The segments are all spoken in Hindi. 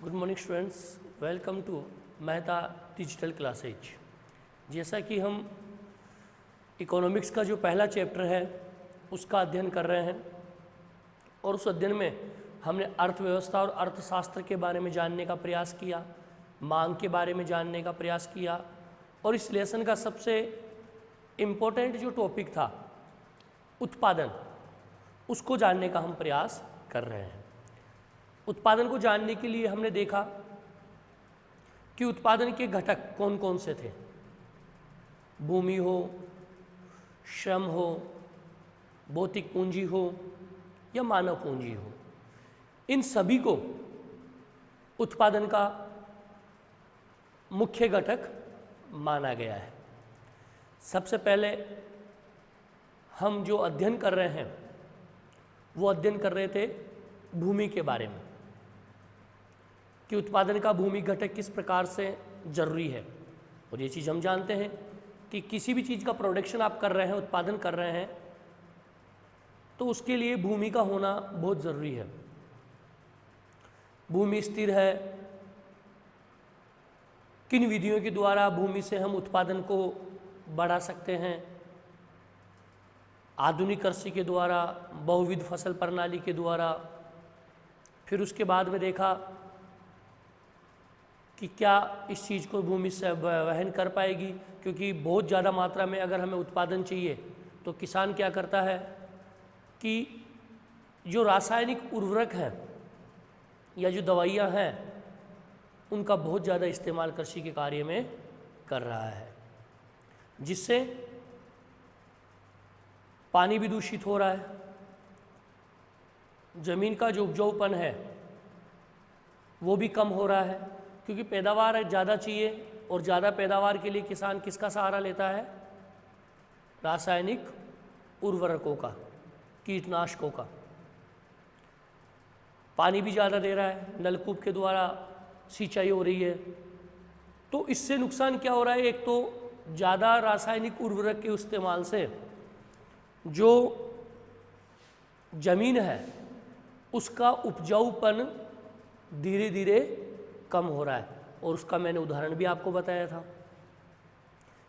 Good morning students, welcome to Mehta digital classes. जैसा कि हम इकोनॉमिक्स का जो पहला चैप्टर है उसका अध्ययन कर रहे हैं और उस अध्ययन में हमने अर्थव्यवस्था और अर्थशास्त्र के बारे में जानने का प्रयास किया, मांग के बारे में जानने का प्रयास किया और इस लेसन का सबसे इम्पोर्टेंट जो टॉपिक था उत्पादन, उसको जानने का हम प्रयास कर रहे हैं। उत्पादन को जानने के लिए हमने देखा कि उत्पादन के घटक कौन कौन से थे। भूमि हो, श्रम हो, भौतिक पूंजी हो या मानव पूंजी हो, इन सभी को उत्पादन का मुख्य घटक माना गया है। सबसे पहले हम जो अध्ययन कर रहे हैं वो अध्ययन कर रहे थे भूमि के बारे में कि उत्पादन का भूमि घटक किस प्रकार से जरूरी है। और ये चीज़ हम जानते हैं कि किसी भी चीज़ का प्रोडक्शन आप कर रहे हैं, उत्पादन कर रहे हैं, तो उसके लिए भूमि का होना बहुत ज़रूरी है। भूमि स्थिर है, किन विधियों के द्वारा भूमि से हम उत्पादन को बढ़ा सकते हैं। आधुनिक कृषि के द्वारा, बहुविध फसल प्रणाली के द्वारा। फिर उसके बाद में देखा कि क्या इस चीज़ को भूमि से वहन कर पाएगी, क्योंकि बहुत ज़्यादा मात्रा में अगर हमें उत्पादन चाहिए तो किसान क्या करता है कि जो रासायनिक उर्वरक हैं या जो दवाइयाँ हैं उनका बहुत ज़्यादा इस्तेमाल कृषि के कार्य में कर रहा है, जिससे पानी भी दूषित हो रहा है, ज़मीन का जो उपजाऊपन है वो भी कम हो रहा है, क्योंकि पैदावार ज़्यादा चाहिए और ज़्यादा पैदावार के लिए किसान किसका सहारा लेता है? रासायनिक उर्वरकों का, कीटनाशकों का। पानी भी ज़्यादा दे रहा है, नलकूप के द्वारा सिंचाई हो रही है। तो इससे नुकसान क्या हो रहा है? एक तो ज़्यादा रासायनिक उर्वरक के इस्तेमाल से जो ज़मीन है उसका उपजाऊपन धीरे धीरे कम हो रहा है। और उसका मैंने उदाहरण भी आपको बताया था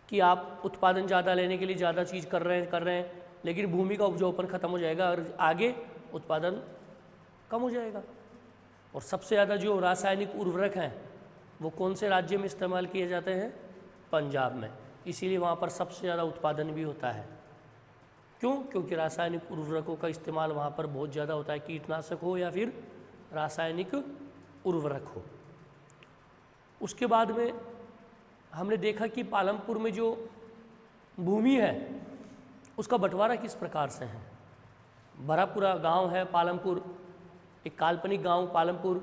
कि आप उत्पादन ज़्यादा लेने के लिए ज़्यादा चीज़ कर रहे हैं, लेकिन भूमि का उपजाऊपन खत्म हो जाएगा और आगे उत्पादन कम हो जाएगा। और सबसे ज़्यादा जो रासायनिक उर्वरक हैं वो कौन से राज्य में इस्तेमाल किए जाते हैं? पंजाब में। इसीलिए वहाँ पर सबसे ज़्यादा उत्पादन भी होता है। क्यों? क्योंकि रासायनिक उर्वरकों का इस्तेमाल वहाँ पर बहुत ज़्यादा होता है, कीटनाशक हो या फिर रासायनिक उर्वरक हो। उसके बाद में हमने देखा कि पालमपुर में जो भूमि है उसका बंटवारा किस प्रकार से है। भरा पूरा गाँव है पालमपुर, एक काल्पनिक गांव पालमपुर,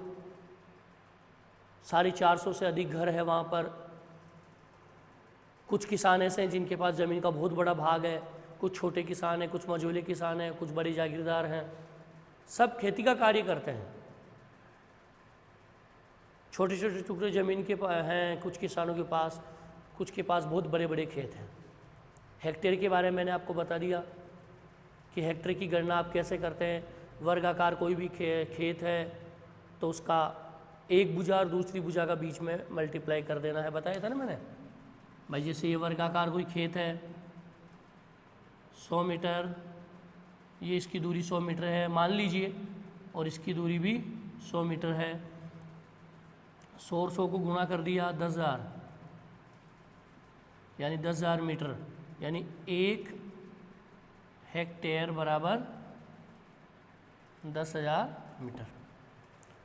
450 से अधिक घर है वहाँ पर। कुछ किसान ऐसे हैं जिनके पास ज़मीन का बहुत बड़ा भाग है, कुछ छोटे किसान हैं, कुछ मझोले किसान हैं, कुछ बड़े जागीरदार हैं। सब खेती का कार्य करते हैं। छोटे छोटे टुकड़े ज़मीन के हैं कुछ किसानों के पास, कुछ के पास बहुत बड़े बड़े खेत हैं। हेक्टेयर के बारे में मैंने आपको बता दिया कि हेक्टेयर की गणना आप कैसे करते हैं। वर्गाकार कोई भी खेत है तो उसका एक भुजा और दूसरी भुजा का बीच में मल्टीप्लाई कर देना है, बताया था ना मैंने भाई। जैसे ये वर्गाकार कोई खेत है 100 मीटर, ये इसकी दूरी 100 मीटर है मान लीजिए, और इसकी दूरी भी 100 मीटर है। 100 और 100 को गुणा कर दिया 10,000, यानी 10,000 मीटर, यानी 1 हेक्टेयर बराबर 10,000 मीटर।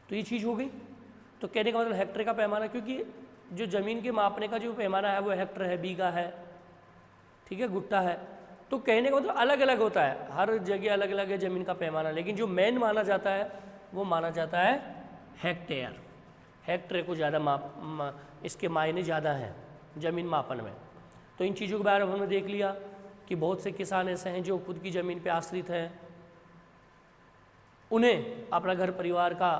तो ये चीज़ हो गई। तो कहने का मतलब हेक्टेयर का पैमाना, क्योंकि जो ज़मीन के मापने का जो पैमाना है वो हेक्टेयर है, बीघा है, ठीक है, गुट्टा है। तो कहने का मतलब अलग अलग होता है, हर जगह अलग अलग है ज़मीन का पैमाना, लेकिन जो मेन माना जाता है वो माना जाता है हेक्टेयर। हेक्टेयर को ज़्यादा इसके मायने ज़्यादा हैं ज़मीन मापन में। तो इन चीज़ों के बारे में हमने देख लिया कि बहुत से किसान ऐसे हैं जो खुद की ज़मीन पे आश्रित हैं, उन्हें अपना घर परिवार का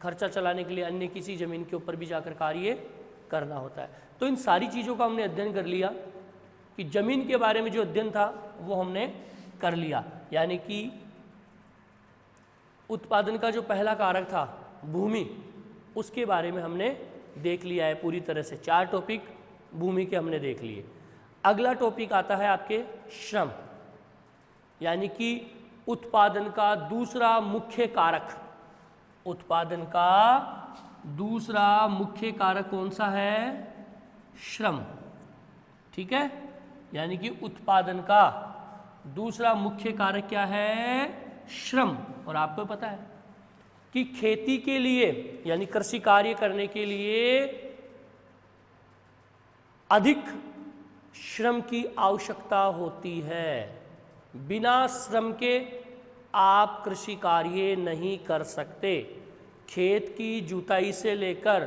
खर्चा चलाने के लिए अन्य किसी ज़मीन के ऊपर भी जाकर कार्य करना होता है। तो इन सारी चीज़ों का हमने अध्ययन कर लिया कि ज़मीन के बारे में जो अध्ययन था वो हमने कर लिया, यानी कि उत्पादन का जो पहला कारक था भूमि, उसके बारे में हमने देख लिया है पूरी तरह से। 4 टॉपिक भूमि के हमने देख लिए। अगला टॉपिक आता है आपके श्रम, यानी कि उत्पादन का दूसरा मुख्य कारक। उत्पादन का दूसरा मुख्य कारक कौन सा है? श्रम। ठीक है, यानी कि उत्पादन का दूसरा मुख्य कारक क्या है? श्रम। और आपको पता है कि खेती के लिए यानी कृषि कार्य करने के लिए अधिक श्रम की आवश्यकता होती है। बिना श्रम के आप कृषि कार्य नहीं कर सकते। खेत की जुताई से लेकर,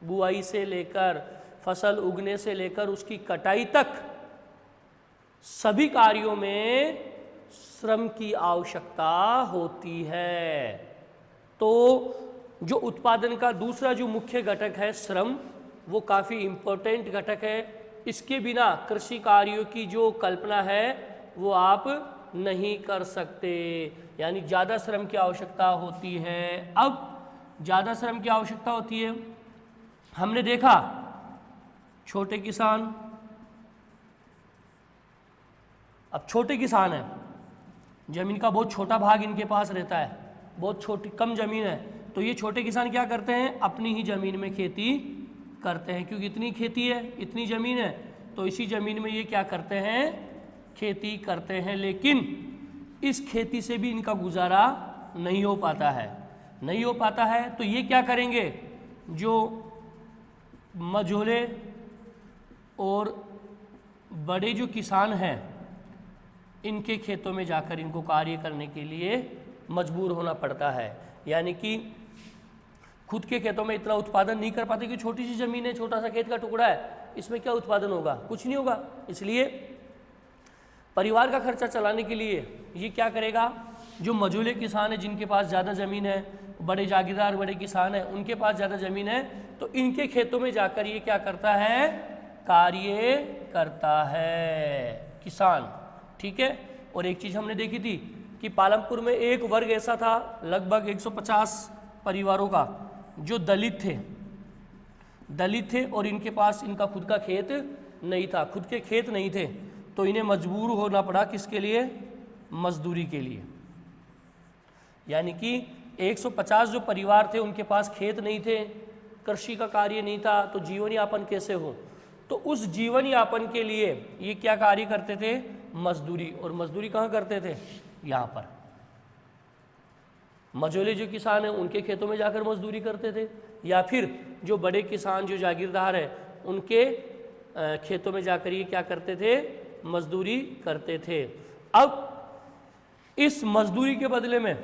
बुआई से लेकर, फसल उगने से लेकर उसकी कटाई तक सभी कार्यों में श्रम की आवश्यकता होती है। तो जो उत्पादन का दूसरा जो मुख्य घटक है श्रम, वो काफ़ी इम्पोर्टेंट घटक है। इसके बिना कृषि कार्यों की जो कल्पना है वो आप नहीं कर सकते, यानी ज़्यादा श्रम की आवश्यकता होती है। अब ज़्यादा श्रम की आवश्यकता होती है, हमने देखा छोटे किसान, अब छोटे किसान हैं, ज़मीन का बहुत छोटा भाग इनके पास रहता है, बहुत छोटी कम ज़मीन है, तो ये छोटे किसान क्या करते हैं? अपनी ही ज़मीन में खेती करते हैं, क्योंकि इतनी खेती है, इतनी ज़मीन है, तो इसी ज़मीन में ये क्या करते हैं? खेती करते हैं। लेकिन इस खेती से भी इनका गुजारा नहीं हो पाता है, नहीं हो पाता है, तो ये क्या करेंगे? जो मझोले और बड़े जो किसान हैं, इनके खेतों में जाकर इनको कार्य करने के लिए मजबूर होना पड़ता है। यानी कि खुद के खेतों में इतना उत्पादन नहीं कर पाते, कि छोटी सी ज़मीन है, छोटा सा खेत का टुकड़ा है, इसमें क्या उत्पादन होगा? कुछ नहीं होगा। इसलिए परिवार का खर्चा चलाने के लिए ये क्या करेगा? जो मझोले किसान है, जिनके पास ज़्यादा ज़मीन है, बड़े जागीरदार बड़े किसान हैं, उनके पास ज़्यादा ज़मीन है, तो इनके खेतों में जाकर ये क्या करता है? कार्य करता है किसान। ठीक है। और एक चीज़ हमने देखी थी कि पालमपुर में एक वर्ग ऐसा था, लगभग 150 परिवारों का, जो दलित थे और इनके पास इनका खुद का खेत नहीं था, खुद के खेत नहीं थे, तो इन्हें मजबूर होना पड़ा किसके लिए? मजदूरी के लिए। यानी कि 150 जो परिवार थे उनके पास खेत नहीं थे, कृषि का कार्य नहीं था, तो जीवन यापन कैसे हो? तो उस जीवन यापन के लिए ये क्या कार्य करते थे? मजदूरी। और मजदूरी कहाँ करते थे? यहाँ पर। मझोले जो किसान हैं उनके खेतों में जाकर मजदूरी करते थे, या फिर जो बड़े किसान जो जागीरदार हैं उनके खेतों में जाकर ये क्या करते थे? मजदूरी करते थे। अब इस मजदूरी के बदले में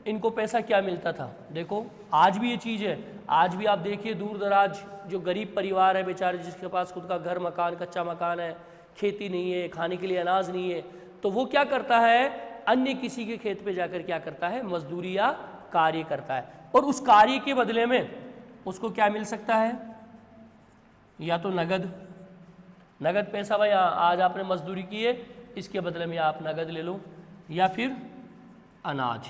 इनको पैसा क्या मिलता था? देखो आज भी ये चीज़ है, आज भी आप देखिए दूर दराज जो गरीब परिवार है बेचारे, जिसके पास खुद का घर मकान, कच्चा मकान है, खेती नहीं है, खाने के लिए अनाज नहीं है, तो वो क्या करता है? अन्य किसी के खेत पे जाकर क्या करता है? मजदूरी या कार्य करता है, और उस कार्य के बदले में उसको क्या मिल सकता है? या तो नगद पैसा, भाई आज आपने मजदूरी की है, इसके बदले में आप नगद ले लो, या फिर अनाज,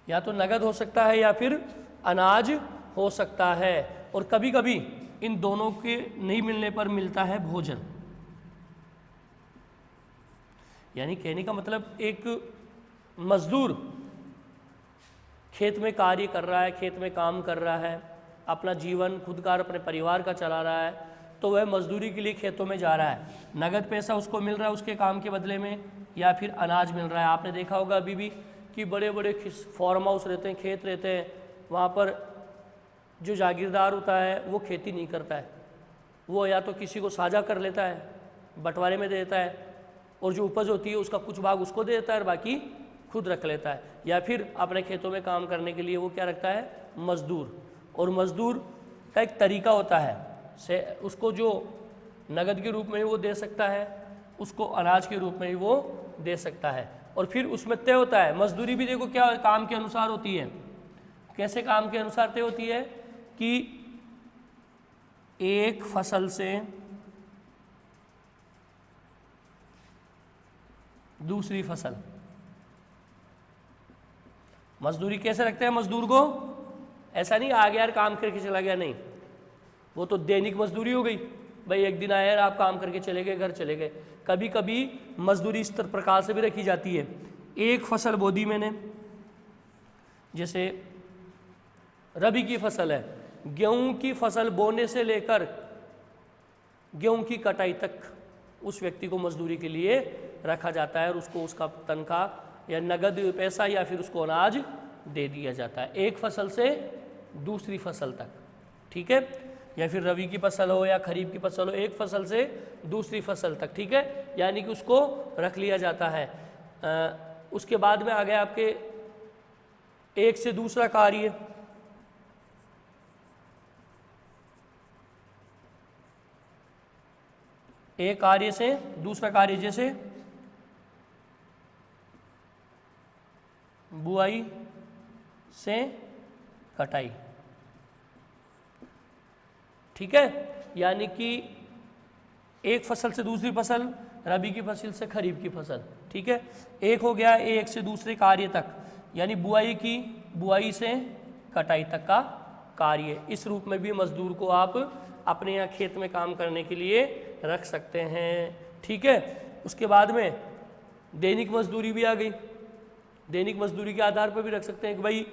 या तो नगद हो सकता है या फिर अनाज हो सकता है। और कभी कभी इन दोनों के नहीं मिलने पर मिलता है भोजन। यानी कहने का मतलब एक मजदूर खेत में कार्य कर रहा है, खेत में काम कर रहा है, अपना जीवन खुद का अपने परिवार का चला रहा है, तो वह मजदूरी के लिए खेतों में जा रहा है, नगद पैसा उसको मिल रहा है उसके काम के बदले में, या फिर अनाज मिल रहा है। आपने देखा होगा अभी भी कि बड़े बड़े फार्म हाउस रहते हैं, खेत रहते हैं, वहाँ पर जो जागीरदार होता है वो खेती नहीं करता है, वो या तो किसी को साझा कर लेता है, बंटवारे में दे देता है, और जो उपज होती है उसका कुछ भाग उसको दे देता है और बाकी खुद रख लेता है, या फिर अपने खेतों में काम करने के लिए वो क्या रखता है? मजदूर। और मजदूर का एक तरीका होता है, उसको जो नगद के रूप में ही वो दे सकता है, उसको अनाज के रूप में ही वो दे सकता है, और फिर उसमें तय होता है। मजदूरी भी देखो क्या काम के अनुसार होती है, कैसे काम के अनुसार तय होती है कि एक फसल से दूसरी फसल मजदूरी कैसे रखते हैं मजदूर को? ऐसा नहीं आ गया यार काम करके चला गया, नहीं, वो तो दैनिक मजदूरी हो गई। भाई एक दिन आया यार आप काम करके चले गए, घर चले गए। कभी कभी मजदूरी इस प्रकार से भी रखी जाती है, एक फसल बो दी मैंने, जैसे रबी की फसल है, गेहूं की फसल बोने से लेकर गेहूं की कटाई तक उस व्यक्ति को मजदूरी के लिए रखा जाता है और उसको उसका तनख्वाह या नगद पैसा या फिर उसको अनाज दे दिया जाता है, एक फसल से दूसरी फसल तक, ठीक है, या फिर रबी की फसल हो या खरीफ की फसल हो, एक फसल से दूसरी फसल तक, ठीक है, यानी कि उसको रख लिया जाता है। उसके बाद में आ गया आपके एक से दूसरा कार्य, एक कार्य से दूसरा कार्य, जैसे बुआई से कटाई, ठीक है, यानी कि एक फसल से दूसरी फसल, रबी की फसल से खरीफ की फसल, ठीक है, एक हो गया एक से दूसरे कार्य तक, यानी बुआई से कटाई तक का कार्य। इस रूप में भी मजदूर को आप अपने यहाँ खेत में काम करने के लिए रख सकते हैं, ठीक है। उसके बाद में दैनिक मजदूरी भी आ गई, दैनिक मजदूरी के आधार पर भी रख सकते हैं कि भाई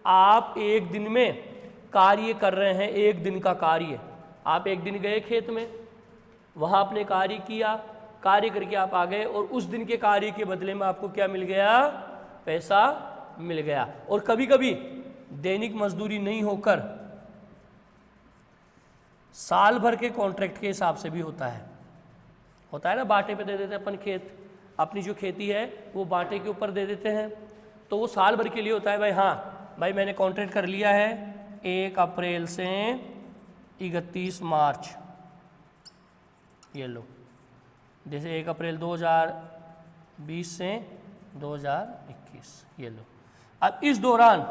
आप एक दिन में कार्य कर रहे हैं, एक दिन का कार्य, आप एक दिन गए खेत में, वहाँ आपने कार्य किया, कार्य करके आप आ गए और उस दिन के कार्य के बदले में आपको क्या मिल गया? पैसा मिल गया। और कभी कभी दैनिक मजदूरी नहीं होकर साल भर के कॉन्ट्रैक्ट के हिसाब से भी होता है ना, बांटे पे दे देते हैं अपन खेत, अपनी जो खेती है वो बांटे के ऊपर दे देते हैं, तो वो साल भर के लिए होता है। भाई हाँ भाई मैंने कॉन्ट्रैक्ट कर लिया है 1 अप्रैल से 31 मार्च, ये लो, जैसे 1 अप्रैल 2020 से 2021, ये लो। अब इस दौरान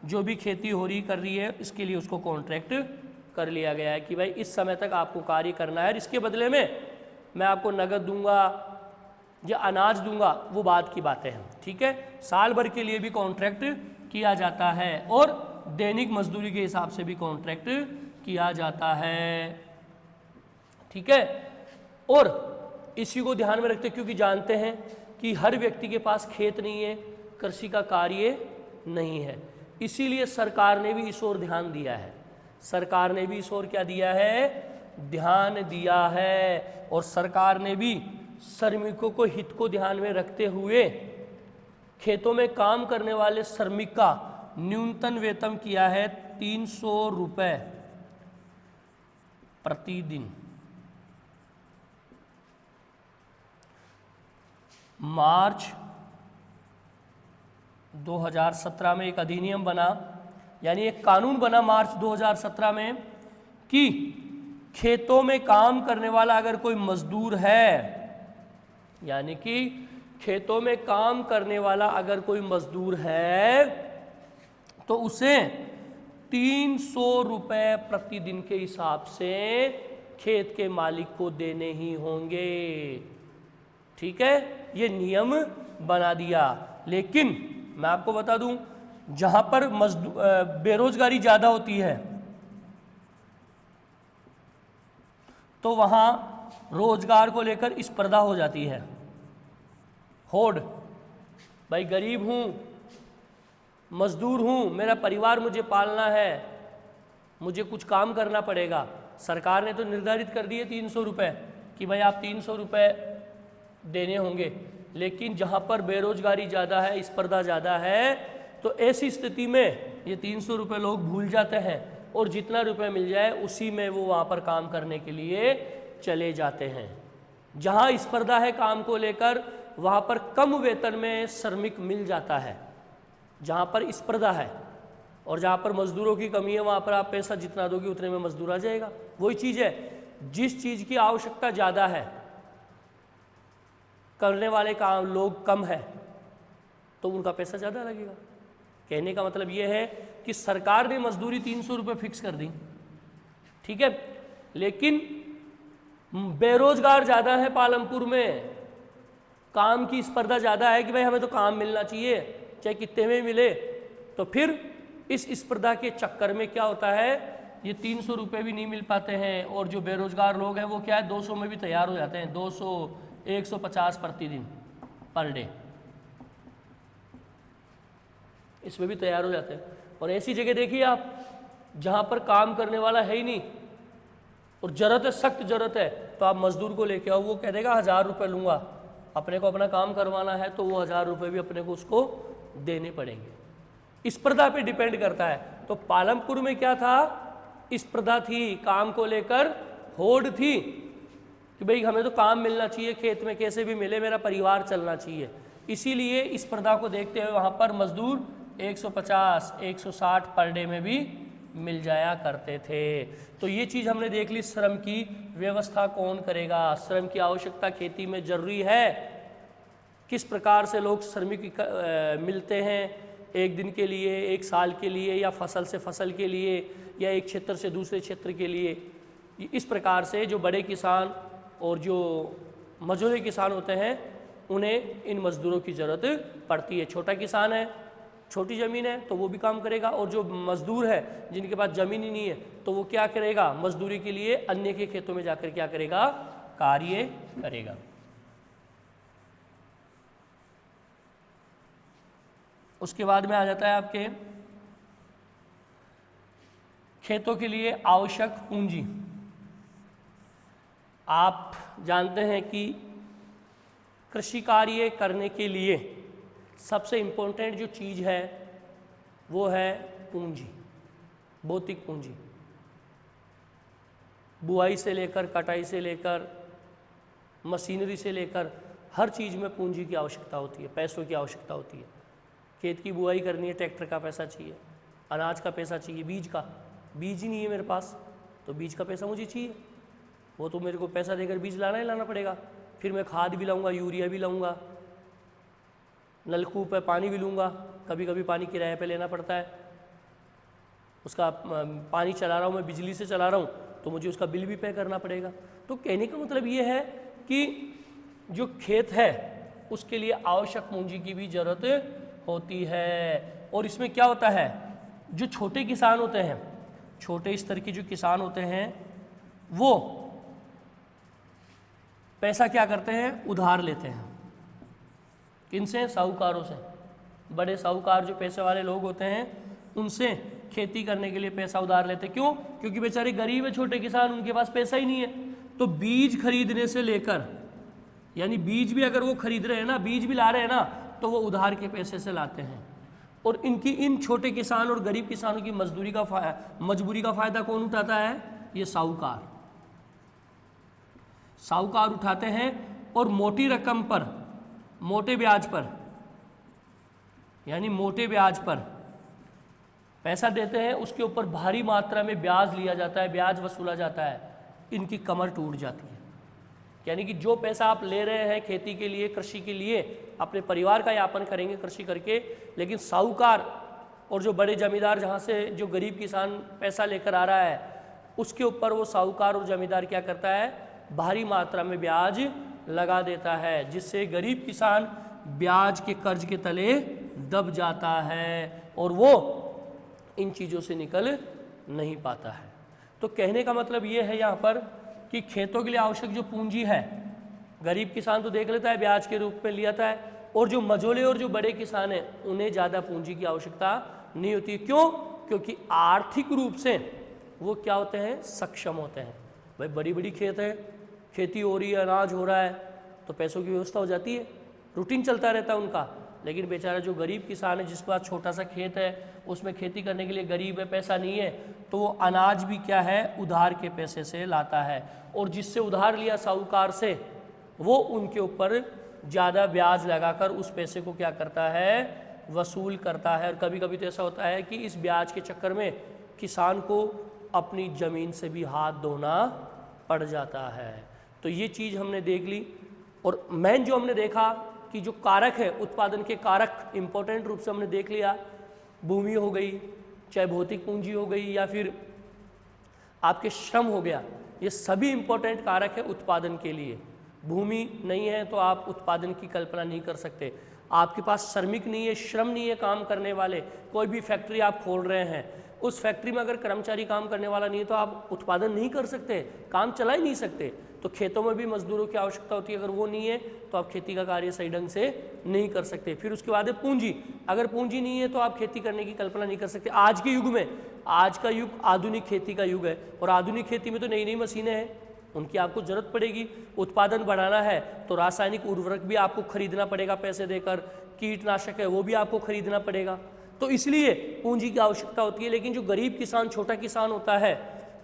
जो भी खेती हो रही कर रही है इसके लिए उसको कॉन्ट्रैक्ट कर लिया गया है कि भाई इस समय तक आपको कार्य करना है, इसके बदले में मैं आपको नगद दूंगा या अनाज दूंगा, वो बात की बातें हैं, ठीक है। साल भर के लिए भी कॉन्ट्रैक्ट किया जाता है और दैनिक मजदूरी के हिसाब से भी कॉन्ट्रैक्ट किया जाता है, ठीक है। और इसी को ध्यान में रखते क्योंकि जानते हैं कि हर व्यक्ति के पास खेत नहीं है, कृषि का कार्य नहीं है, इसीलिए सरकार ने भी इस ओर ध्यान दिया है, सरकार ने भी इस ओर क्या दिया है? ध्यान दिया है। और सरकार ने भी श्रमिकों को हित को ध्यान में रखते हुए खेतों में काम करने वाले श्रमिक का न्यूनतम वेतन किया है 300 रुपये प्रतिदिन। मार्च 2017 में एक अधिनियम बना, यानी एक कानून बना मार्च 2017 में कि खेतों में काम करने वाला अगर कोई मजदूर है, यानी कि खेतों में काम करने वाला अगर कोई मजदूर है तो उसे 300 रुपये प्रतिदिन के हिसाब से खेत के मालिक को देने ही होंगे, ठीक है, ये नियम बना दिया। लेकिन मैं आपको बता दूं, जहां पर बेरोजगारी ज़्यादा होती है तो वहां रोजगार को लेकर स्पर्धा हो जाती है, होड़, भाई गरीब हूं, मजदूर हूं, मेरा परिवार मुझे पालना है, मुझे कुछ काम करना पड़ेगा। सरकार ने तो निर्धारित कर दिए 300 रुपये कि भाई आप 300 रुपये देने होंगे, लेकिन जहां पर बेरोजगारी ज़्यादा है, स्पर्धा ज़्यादा है, तो ऐसी स्थिति में ये 300 रुपये लोग भूल जाते हैं और जितना रुपए मिल जाए उसी में वो वहाँ पर काम करने के लिए चले जाते हैं। जहाँ स्पर्धा है काम को लेकर वहाँ पर कम वेतन में श्रमिक मिल जाता है, जहाँ पर स्पर्धा है, और जहाँ पर मजदूरों की कमी है वहाँ पर आप पैसा जितना दोगे उतने में मजदूर आ जाएगा। वही चीज़ है, जिस चीज़ की आवश्यकता ज़्यादा है, करने वाले काम लोग कम है, तो उनका पैसा ज़्यादा लगेगा। कहने का मतलब ये है कि सरकार ने मजदूरी 300 रुपये फिक्स कर दी, ठीक है, लेकिन बेरोजगार ज़्यादा है पालमपुर में, काम की स्पर्धा ज़्यादा है कि भाई हमें तो काम मिलना चाहिए, चाहे कितने में मिले, तो फिर इस स्पर्धा के चक्कर में क्या होता है, ये 300 रुपये भी नहीं मिल पाते हैं, और जो बेरोजगार लोग हैं वो क्या है 200 में भी तैयार हो जाते हैं, 200 150 प्रतिदिन पर डे, इसमें भी तैयार हो जाते हैं। और ऐसी जगह देखिए आप जहाँ पर काम करने वाला है ही नहीं और ज़रूरत है, सख्त ज़रूरत है, तो आप मजदूर को लेके आओ, वो कह देगा 1000 रुपये लूँगा, अपने को अपना काम करवाना है तो वो 1000 रुपये भी अपने को उसको देने पड़ेंगे। स्पर्धा पे डिपेंड करता है। तो पालमपुर में क्या था, स्पर्धा थी, काम को लेकर होड़ थी कि भाई हमें तो काम मिलना चाहिए, खेत में कैसे भी मिले, मेरा परिवार चलना चाहिए। इसीलिए स्पर्धा को देखते हुए वहाँ पर मजदूर 150 160 पर डे में भी मिल जाया करते थे। तो ये चीज़ हमने देख ली, श्रम की व्यवस्था कौन करेगा, श्रम की आवश्यकता खेती में जरूरी है, किस प्रकार से लोग श्रमिक मिलते हैं, एक दिन के लिए, एक साल के लिए, या फसल से फसल के लिए, या एक क्षेत्र से दूसरे क्षेत्र के लिए। इस प्रकार से जो बड़े किसान और जो मजदूर किसान होते हैं उन्हें इन मजदूरों की ज़रूरत पड़ती है। छोटा किसान है, छोटी ज़मीन है तो वो भी काम करेगा, और जो मजदूर है जिनके पास ज़मीन ही नहीं है तो वो क्या करेगा, मजदूरी के लिए अन्य के खेतों में जाकर क्या करेगा, कार्य करेगा। उसके बाद में आ जाता है आपके खेतों के लिए आवश्यक पूंजी। आप जानते हैं कि कृषि कार्य करने के लिए सबसे इम्पोर्टेंट जो चीज़ है वो है पूंजी, भौतिक पूंजी। बुआई से लेकर कटाई से लेकर मशीनरी से लेकर हर चीज़ में पूंजी की आवश्यकता होती है, पैसों की आवश्यकता होती है। खेत की बुआई करनी है, ट्रैक्टर का पैसा चाहिए, अनाज का पैसा चाहिए, बीज ही नहीं है मेरे पास तो बीज का पैसा मुझे चाहिए, वो तो मेरे को पैसा देकर बीज लाना ही लाना पड़ेगा। फिर मैं खाद भी लाऊंगा, यूरिया भी लाऊंगा, नलकूप पे पानी भी लूँगा, कभी कभी पानी किराए पे लेना पड़ता है, उसका पानी चला रहा हूँ मैं, बिजली से चला रहा हूँ तो मुझे उसका बिल भी पे करना पड़ेगा। तो कहने का मतलब ये है कि जो खेत है उसके लिए आवश्यक पूंजी की भी ज़रूरत होती है। और इसमें क्या होता है, जो छोटे किसान होते हैं, छोटे स्तर के जो किसान होते हैं वो पैसा क्या करते हैं, उधार लेते हैं। किनसे, साहूकारों से। बड़े साहूकार जो पैसे वाले लोग होते हैं उनसे खेती करने के लिए पैसा उधार लेते। क्यों? क्योंकि बेचारे गरीब है, छोटे किसान, उनके पास पैसा ही नहीं है। तो बीज खरीदने से लेकर, यानी बीज भी अगर वो खरीद रहे हैं ना, बीज भी ला रहे हैं ना, तो वो उधार के पैसे से लाते हैं। और इन छोटे किसान और गरीब किसानों की मजबूरी का फ़ायदा कौन उठाता है, ये साहूकार उठाते हैं। और मोटी रकम पर, मोटे ब्याज पर, यानी मोटे ब्याज पर पैसा देते हैं, उसके ऊपर भारी मात्रा में ब्याज लिया जाता है, ब्याज वसूला जाता है, इनकी कमर टूट जाती है। यानी कि जो पैसा आप ले रहे हैं खेती के लिए, कृषि के लिए, अपने परिवार का यापन करेंगे कृषि करके, लेकिन साहूकार और जो बड़े जमींदार, जहाँ से जो गरीब किसान पैसा लेकर आ रहा है, उसके ऊपर वो साहूकार और जमींदार क्या करता है, भारी मात्रा में ब्याज लगा देता है, जिससे गरीब किसान ब्याज के कर्ज के तले दब जाता है और वो इन चीज़ों से निकल नहीं पाता है। तो कहने का मतलब ये है यहाँ पर कि खेतों के लिए आवश्यक जो पूंजी है, गरीब किसान तो देख लेता है, ब्याज के रूप में लिया है, और जो मझोले और जो बड़े किसान हैं उन्हें ज़्यादा पूंजी की आवश्यकता नहीं होती। क्यों? क्योंकि आर्थिक रूप से वो क्या होते हैं, सक्षम होते हैं। भाई बड़ी बड़ी खेत है, खेती हो रही है, अनाज हो रहा है, तो पैसों की व्यवस्था हो जाती है, रूटीन चलता रहता है उनका। लेकिन बेचारा जो गरीब किसान है, जिसके पास छोटा सा खेत है, उसमें खेती करने के लिए गरीब है, पैसा नहीं है, तो वो अनाज भी क्या है, उधार के पैसे से लाता है, और जिससे उधार लिया साहूकार से, वो उनके ऊपर ज़्यादा ब्याज लगाकर उस पैसे को क्या करता है, वसूल करता है। और कभी कभी तो ऐसा होता है कि इस ब्याज के चक्कर में किसान को अपनी ज़मीन से भी हाथ धोना पड़ जाता है। तो ये चीज़ हमने देख ली। और मेन जो हमने देखा कि जो कारक है, उत्पादन के कारक इम्पोर्टेंट रूप से हमने देख लिया, भूमि हो गई, चाहे भौतिक पूंजी हो गई, या फिर आपके श्रम हो गया, ये सभी इम्पोर्टेंट कारक है उत्पादन के लिए। भूमि नहीं है तो आप उत्पादन की कल्पना नहीं कर सकते। आपके पास श्रमिक नहीं है, श्रम नहीं है काम करने वाले, कोई भी फैक्ट्री आप खोल रहे हैं, उस फैक्ट्री में अगर कर्मचारी काम करने वाला नहीं है तो आप उत्पादन नहीं कर सकते, काम चला ही नहीं सकते। तो खेतों में भी मजदूरों की आवश्यकता होती है, अगर वो नहीं है तो आप खेती का कार्य सही ढंग से नहीं कर सकते। फिर उसके बाद है पूंजी, अगर पूंजी नहीं है तो आप खेती करने की कल्पना नहीं कर सकते। आज के युग में, आज का युग आधुनिक खेती का युग है, और आधुनिक खेती में तो नई नई मशीनें हैं, उनकी आपको ज़रूरत पड़ेगी। उत्पादन बढ़ाना है तो रासायनिक उर्वरक भी आपको खरीदना पड़ेगा पैसे देकर, कीटनाशक है वो भी आपको खरीदना पड़ेगा, तो इसलिए पूंजी की आवश्यकता होती है। लेकिन जो गरीब किसान, छोटा किसान होता है,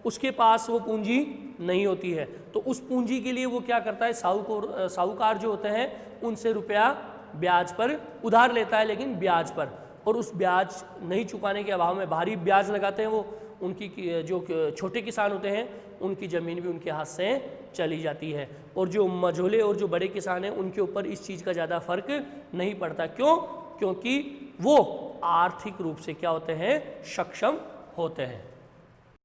उसके पास वो पूंजी नहीं होती है, तो उस पूंजी के लिए वो क्या करता है, साहूकार जो होते हैं उनसे रुपया ब्याज पर उधार लेता है, लेकिन ब्याज पर, और उस ब्याज नहीं चुकाने के अभाव में भारी ब्याज लगाते हैं वो, उनकी जो छोटे किसान होते हैं उनकी ज़मीन भी उनके हाथ से चली जाती है, और जो मझोले और जो बड़े किसान हैं उनके ऊपर इस चीज़ का ज़्यादा फर्क नहीं पड़ता। क्यों? क्योंकि वो आर्थिक रूप से क्या होते हैं, सक्षम होते हैं।